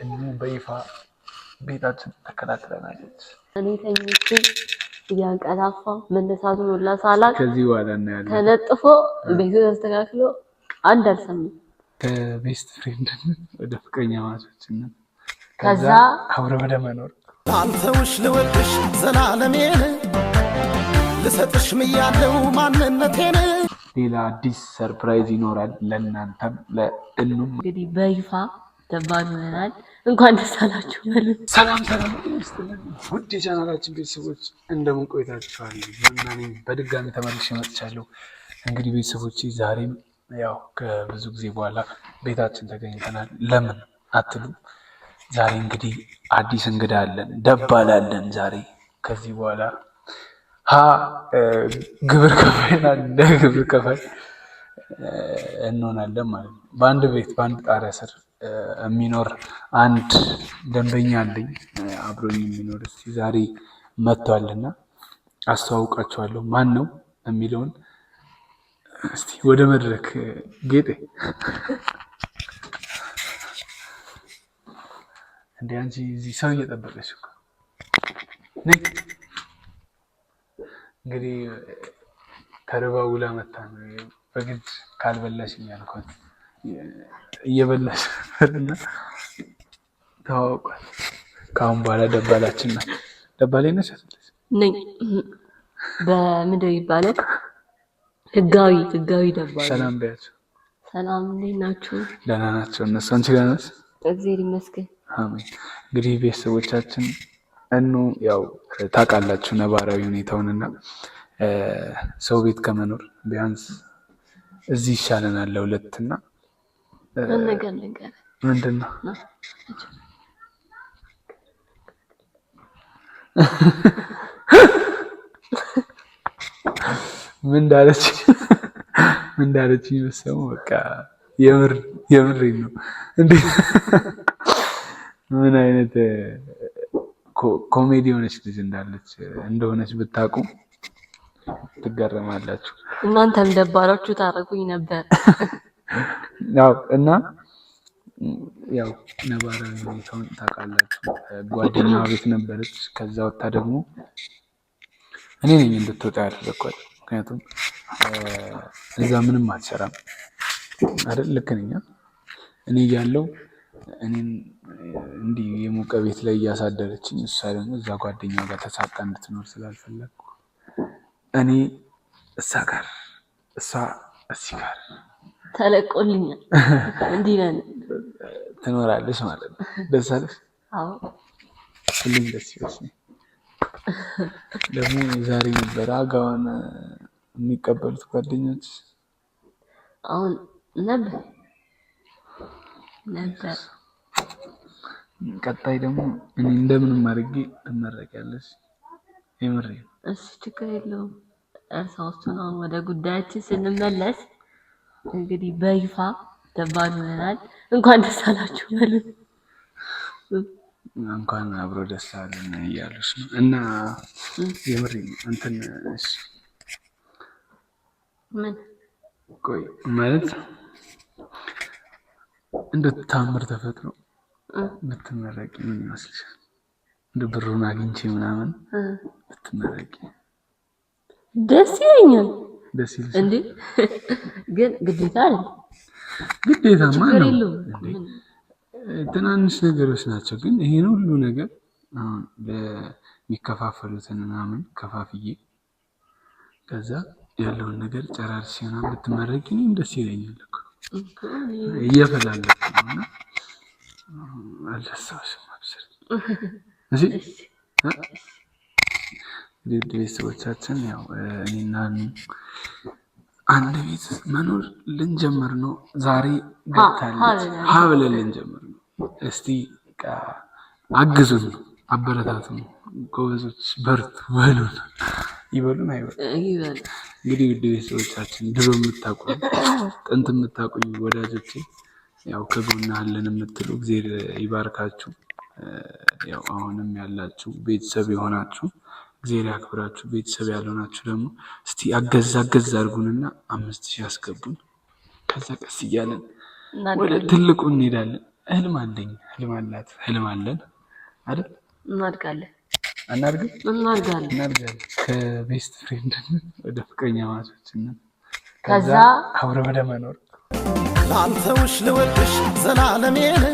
እኑ በይፋ ቤታችን ተከላክለናለች። እኔ ተኝቼ እያንቀላፋ መነሳቱን ሁላ ሳላቅ ከዚህ በኋላ እናያለን። ተነጥፎ ቤቱ ተስተካክሎ አንድ አልሰማም። ከቤስት ፍሬንድ ወደ ፍቅረኛ ማቾችነት ከዛ አብረ ወደ መኖር አንተውሽ ልወድሽ ዘላለሜን ልሰጥሽ ምያለው ማንነቴን። ሌላ አዲስ ሰርፕራይዝ ይኖራል ለእናንተም ለእኑም። እንግዲህ በይፋ ደባል ሆነናል። እንኳን ደስ አላችሁ በሉ። ሰላም ይስጥልን ውድ የቻናላችን ቤተሰቦች እንደምን ቆይታችኋል? እናኔ በድጋሚ ተመልሼ መጥቻለሁ። እንግዲህ ቤተሰቦች ዛሬም ያው ከብዙ ጊዜ በኋላ ቤታችን ተገኝተናል። ለምን አትሉ? ዛሬ እንግዲህ አዲስ እንግዳ አለን፣ ደባል አለን። ዛሬ ከዚህ በኋላ ግብር ከፋይና ግብር ከፋይ እንሆናለን ማለት ነው። በአንድ ቤት በአንድ ጣሪያ ስር የሚኖር አንድ ደንበኛ አለኝ አብሮኝ የሚኖር። እስቲ ዛሬ መጥቷልና አስተዋውቃቸዋለሁ። ማን ነው የሚለውን እስቲ ወደ መድረክ ጌጤ። እንዴ አንቺ እዚህ ሰው እየጠበቀሽ እኮ ነኝ። እንግዲህ ተርባ ውላ መታ ነው በግድ ካልበላሽ እያልኳት እየበላሽ እና ተዋውቋል። ከአሁን በኋላ ደባላችን ናት። ደባሌ ነች ነኝ። በምንድን ይባላል? ህጋዊ ደባል። ሰላም በያቸው። ሰላም እንዴት ናችሁ? ደህና ናቸው እነሱ። አንቺ ጋር ነሽ? እግዚአብሔር ይመስገን። አሜን። እንግዲህ ቤተሰቦቻችን እኑ ያው ታውቃላችሁ ነባራዊ ሁኔታውንና ሰው ቤት ከመኖር ቢያንስ እዚህ ይሻለናል ለሁለትና ነገር ምንድን ነው ምን እንዳለች ይመስለው በቃ የምር ነው እንዴ! ምን አይነት ኮሜዲ የሆነች ልጅ እንደሆነች ብታውቁ ትገረማላችሁ። እናንተም ደባሎቹ ታረቁኝ ነበር። እና ያው ነባራዊ ሁኔታውን ታውቃላችሁ። ጓደኛዋ ቤት ነበረች። ከዛ ወጣ ደግሞ እኔ ነኝ እንድትወጣ ያደረኳት። ምክንያቱም እዛ ምንም አትሰራም አይደል? ልክ ነኝ። እኔ እያለሁ እኔን እንዲህ የሞቀ ቤት ላይ እያሳደረችኝ፣ እሷ ደግሞ እዛ ጓደኛዋ ጋር ተሳቃ እንድትኖር ስላልፈለግኩ እኔ እሷ ጋር እሷ እዚህ ጋር ተለቆልኛል። እንዲህ ነን ትኖራለች ማለት ነው። ደስ አለሽ? አዎ ሁሉም ደስ ይለኛል። ደግሞ ዛሬ ነበር አጋዋን የሚቀበሉት ጓደኞች። አሁን ነበር ቀጣይ ደግሞ እኔ እንደምንም አድርጌ ትመረቂያለሽ። የምሬ እሺ፣ ችግር የለውም። እርሳውስቱን አሁን ወደ ጉዳያችን ስንመለስ እንግዲህ በይፋ ደባል ሆነናል። እንኳን ደስ አላችሁ በሉ። እንኳን አብሮ ደስ አለን እያሉሽ ነው። እና የምሬ እንትን ምን ቆይ ማለት እንደ ታምር ተፈጥሮ ብትመረቂ ምን ይመስልሻል? እንደ ብሩን አግኝቼ ምናምን ብትመረቂ ደስ ይለኛል። ደስ ይልሽ እንዴ? ግን ግዴታ አይደል? ግዴታማ ነው እንዴ? ትናንሽ ነገሮች ናቸው። ግን ይሄን ሁሉ ነገር አሁን ለሚከፋፈሉትን ምናምን ከፋፍዬ ከዛ ያለውን ነገር ጨራርሼ ምናምን ብትመረቂ እኔም ደስ ይለኛል እኮ። እየፈላለኩ ነውና አልደሳሽም አብሽር። እሺ ቤተሰቦቻችን ያው እኔና አንድ ቤት መኖር ልንጀምር ነው ዛሬ። ገብታለች ሀብለን ልንጀምር ነው። እስቲ አግዙን፣ አበረታቱን። ጎበዞች በርቱ በሉን። ይበሉን አይበሉ እንግዲህ ውድ ቤተሰቦቻችን ድሮ የምታውቁኝ ጥንት የምታውቁኝ ወዳጆቼ ያው ከጎና አለን የምትሉ እግዚአብሔር ይባርካችሁ። ያው አሁንም ያላችሁ ቤተሰብ የሆናችሁ እግዚአብሔር ያክብራችሁ። ቤተሰብ ያልሆናችሁ ደግሞ እስቲ አገዝ አድርጉንና 5000 አስገቡን። ከዛ ቀስ እያለን ወደ ትልቁ እንሄዳለን። ህልም አለኝ፣ ህልም አላት፣ ህልም አለን አይደል? እናድጋለን እናድጋለን ከቤስት ፍሬንድ ወደ ፍቅረኛ ማቾችና ከዛ አብረ ወደ መኖር ላንተውሽ ልወድሽ ዘላለሜን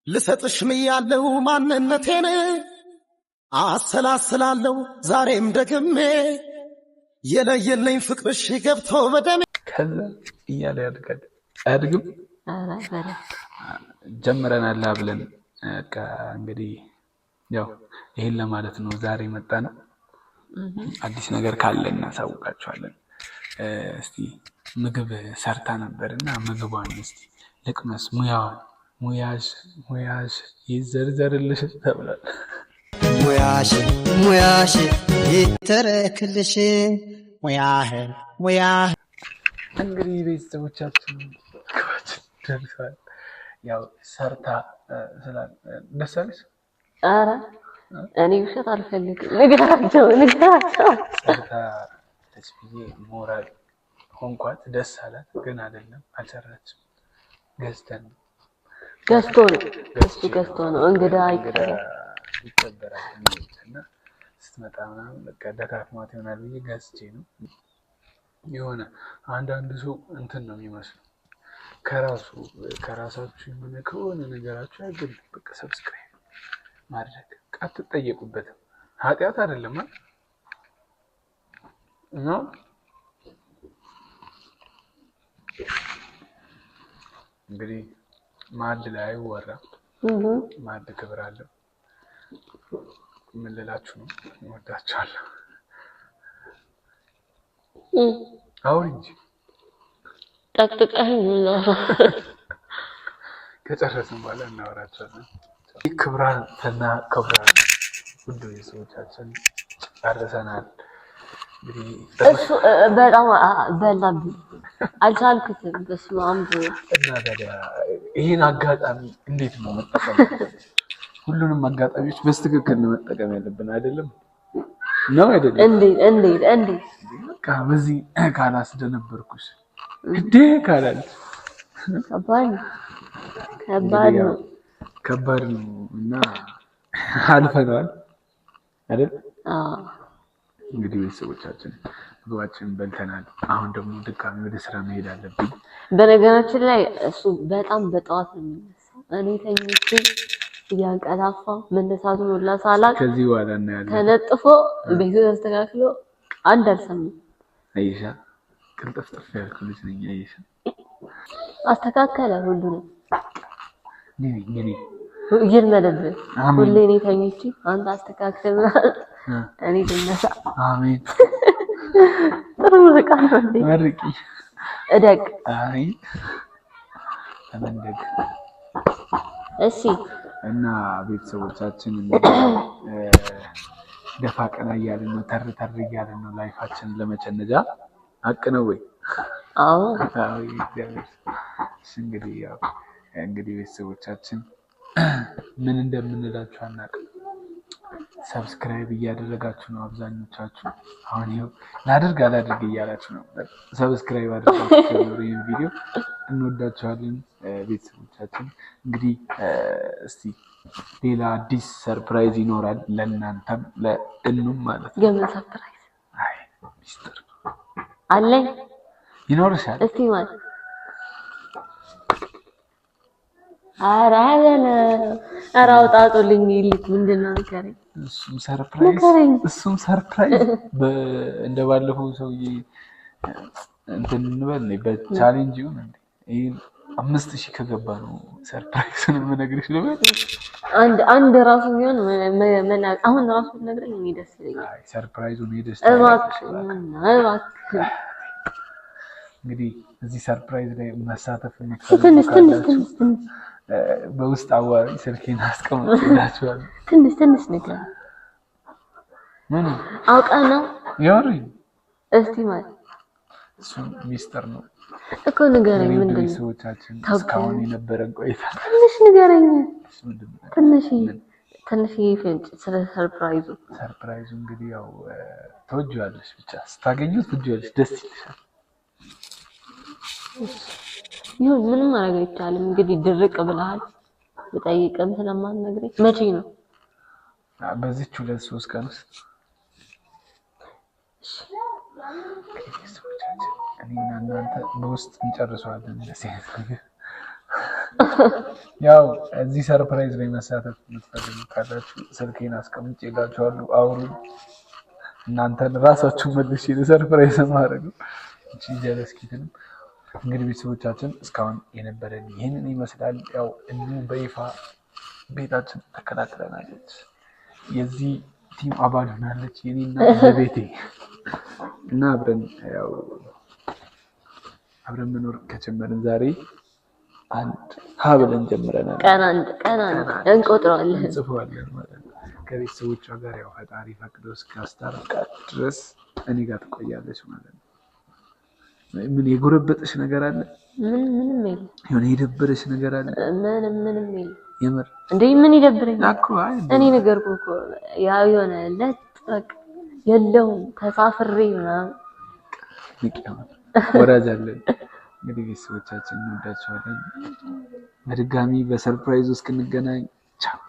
ልሰጥሽ ምያለው ማንነቴን አሰላስላለሁ ዛሬም ደግሜ የለየለኝ ፍቅርሽ ገብቶ በደሜ ከዛ እያለ ያድጋል። አያድግም? ጀምረናል ብለን በቃ እንግዲህ ያው ይሄን ለማለት ነው ዛሬ መጣ ነው። አዲስ ነገር ካለ እናሳውቃችኋለን። እስቲ ምግብ ሰርታ ነበርና ምግቧን እስቲ ልቅመስ፣ ሙያሽ ይዘርዘርልሽ ተብሏል። ሙያሽ ይተረክልሽ ሙያ እንግዲህ ቤተሰቦቻችን ደርሷል። ያው ሰርታ ደስ አለሽ? ኧረ እኔ ውሸት አልፈልግም። ንገራቸው ሰርታ ደስ ብዬ ሞራል ሆንኳት። ደስ አላት ግን አይደለም አልሰራችም። ገዝቶ ነው እንግዳ ይከበራል እና ስትመጣ ምናምን በቃ ደካክማት ይሆናል ብዬ ገዝቼ ነው። የሆነ አንዳንድ ሰው እንትን ነው የሚመስለው ከራሳችሁ የሆነ ከሆነ ነገራችሁ ያገል በቃ ሰብስክራይብ ማድረግ አትጠየቁበትም። ኃጢአት አይደለም እና እንግዲህ ማዕድ ላይ አይወራም። ማዕድ ክብር አለው። ምን ልላችሁ ነው? እወዳችኋለሁ። አውሪ እንጂ ጠቅጥቀኸኝ ከጨረስን በኋላ እናወራቸዋለን። ክብራትና ክብራን ውድ ቤተሰቦቻችን ጨርሰናል። እሱ በጣም በላብኝ አልቻልኩትም። በስመ አብ እና ታዲያ ይህን አጋጣሚ እንዴት ነው መጠቀም? ሁሉንም አጋጣሚዎች በስትክክል ነው መጠቀም ያለብን አይደለም ነው አይደለም? እንዴት በቃ በዚህ ካላስደነበርኩሽ እንዴ ካላልሽ ከባድ ነው እና አልፈነዋል አይደል? እንግዲህ ቤተሰቦቻችን ምግባችንን በልተናል። አሁን ደግሞ ድጋሚ ወደ ስራ መሄድ አለብኝ። በነገራችን ላይ እሱ በጣም በጠዋት ነው የሚነሳው። እኔ ተኝቼ እያንቀላፋ መነሳቱን ሁላ ሳላውቅ ከዚህ በኋላ እናያለን። ተነጥፎ ቤቱ ተስተካክሎ አንድ አልሰማም። አይሻ ቅልጥፍጥፍ ያልኩ ልጅ ነኝ። አይሻ አስተካከለ ሁሉንም ነኝ ይልመደብህ። ሁሌ እኔ ተኝቼ አንተ አስተካክል እኔ ልነሳ። አሜን። ጥሩ ሙዚቃ ነው እንዴ? መርቂ እደግ። አይ ተመንደግ። እሺ እና ቤተሰቦቻችን ደፋ ቀና እያልን ነው፣ ተር እያልን ነው። ላይፋችንን ለመጨነጃ ሀቅ ነው ወይ? አዎ እንግዲህ ቤተሰቦቻችን ምን እንደምንላችሁ አናውቅም። ሰብስክራይብ እያደረጋችሁ ነው አብዛኞቻችሁ። አሁን ይኸው ላድርግ እያላችሁ ነው። ሰብስክራይብ አድርጋችሁ ይሄን ቪዲዮ እንወዳችኋለን ቤተሰቦቻችን። እንግዲህ እስቲ ሌላ አዲስ ሰርፕራይዝ ይኖራል ለእናንተም ለእኑም ማለት ነው። የምን ሰርፕራይዝ? አይ ሚስጥር አለኝ ይኖርሻል። እስቲ ማለት አራለና አራውጣጡልኝ ይልክ ምንድነው ንገረኝ። እሱም ሰርፕራይዝ እንደባለፈው ሰውዬ እንትን እንበል በቻሌንጅ ይሁን እንዴ? ይሄ 5000 ከገባ ነው ሰርፕራይዝን የምነግርሽ ነው። አንድ ራሱ ቢሆን አሁን ራሱ ነግረኝ እኔ ደስ ይለኛል። አይ ሰርፕራይዙን ሄደሽ እባክህ እንግዲህ እዚህ ሰርፕራይዝ ላይ መሳተፍ ትንሽ በውስጥ አዋሪ ስልኬን አስቀምጬላችኋለሁ። ትንሽ ነገር ምን አውቀህ ነው ያወሩኝ? እስቲ ማለት እሱ ሚስጥር ነው እኮ ንገረኝ። ምንድን ነው ሰዎቻችን እስካሁን የነበረን ቆይታ ትንሽ ንገረኝ። ትንሽ ፍንጭ ስለ ሰርፕራይዙ እንግዲህ ያው ተወጂዋለሽ፣ ብቻ ስታገኙት ትወጂዋለሽ፣ ደስ ይልሻል። ይሁን ምንም ማድረግ አይቻልም። እንግዲህ ድርቅ ብለሃል። ብጠይቅም ስለማትነግረኝ መቼ ነው? በዚች 2-3 ቀን ውስጥ እኔና እናንተ በውስጥ እንጨርሰዋለን። ያው እዚህ ሰርፕራይዝ ላይ መሳተፍ የምትፈልጉ ካላችሁ ስልኬን አስቀምጬላችኋለሁ። አውሩ። እናንተን ራሳችሁ መልሼ ለሰርፕራይዝ ማድረግ ነው። እቺ ጀለስኪትንም እንግዲህ ቤተሰቦቻችን እስካሁን የነበረን ይህንን ይመስላል። ያው እንዲሁ በይፋ ቤታችን ተከላክለናለች። የዚህ ቲም አባል ሆናለች የኔና በቤቴ እና አብረን መኖር ከጀመርን ዛሬ አንድ ሀብለን ጀምረናል። ቀን አንድ እንቆጥረዋለን እንጽፈዋለን ማለት ነው። ከቤተሰቦቿ ጋር ያው ፈጣሪ ፈቅዶ እስካስታርቃት ድረስ እኔ ጋር ትቆያለች ማለት ነው። ምን የጎረበጠሽ ነገር አለ? ምንም የለም። የሆነ የደበረሽ ነገር አለ? ምንም የለም። የምር እንዴ ምን ይደብረኛል? እኔ ነገርኩህ እኮ ያው የሆነ ለጥቅ የለውም ተሳፍሬ ምናምን ወራጅ አለን። እንግዲህ ቤተሰቦቻችን እንወዳቸዋለን። በድጋሚ በሰርፕራይዝ እስክንገናኝ ቻው።